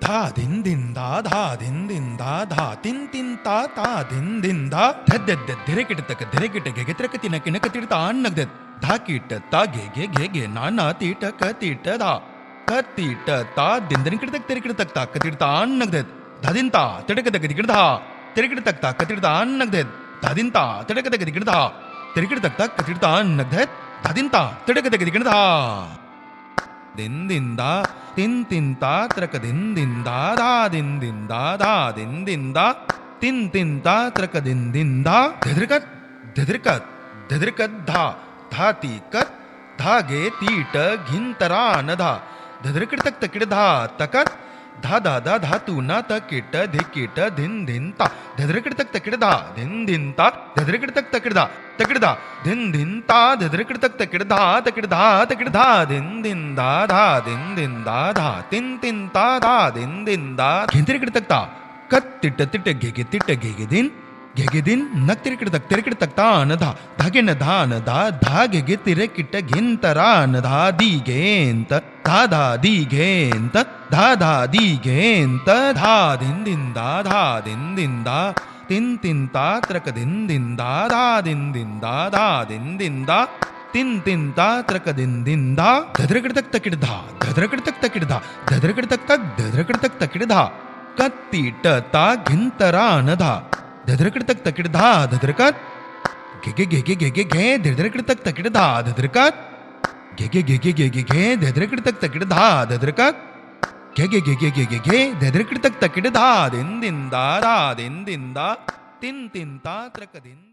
धा दिन दिन धा दिन दिन धा तिन तिन ता दिन दिन धा धद धिरे किट तक धिरे किट गे गित्र कति न किन कति ता नग धा कीट ता गे गे ना ना तीट कतीट धा कतीट ता दिन दिन किट तक तेरे किट तक ता कति ता नग धादिन ता तिड़क तक दिकड़ धा तेरे किट तक ता कति ता नग धादिन ता तिड़क तक दिकड़ धा तेरे किट तक ता कति ता नग धादिन ता तिड़क तक दिकड़ धा दिन दिन दा तिन तिन ता त्रक दिन दिन दा दिन दिन दा दिन दिन दा तिन तिन ता त्रक दिन दिन दा धद्रकत धद्रकत धद्रकत धा ती कत धागे तीट घिंतरा नधा धद्रकट तक तकिड धा तकत धा धातू ना तकिट धिकिट दिन दिन ता धद्रकट तक तकिड धा दिन दिन ता धद्रकट तक तकिड धा दिन दिन ता धद्रकट तक तकिड धा दिन दिन दा दिन दिन दा तिन तिन ता दिन दिन दा घिंतरिकट तक ता कत तिट तिट गे गे दिन नक तिरकिट तक ता न धा धागे न धा गे तिरकिट घिंतरा न धा दी गेंत धा दी गेंत धा दी गेंत धा दिन दिन दा तिन तिन ता त्रक दिन दिन दा दिन दिन दा तिन तिन ता त्रक दिन दिन दा धद्रकट तक तकिड धा धद्रकट तक तकिड धा कत्तीट ता घिंतरा न धा धद्रकट तक तकिड धा धद्रकत गे धद्रकट तक तकिड धा धद्रकत गे धद्रकट तक तकिड धा धद्रकत गे धद्रकट तक तकिड धा दिन दिन दा तिन तिन ता त्रक दिन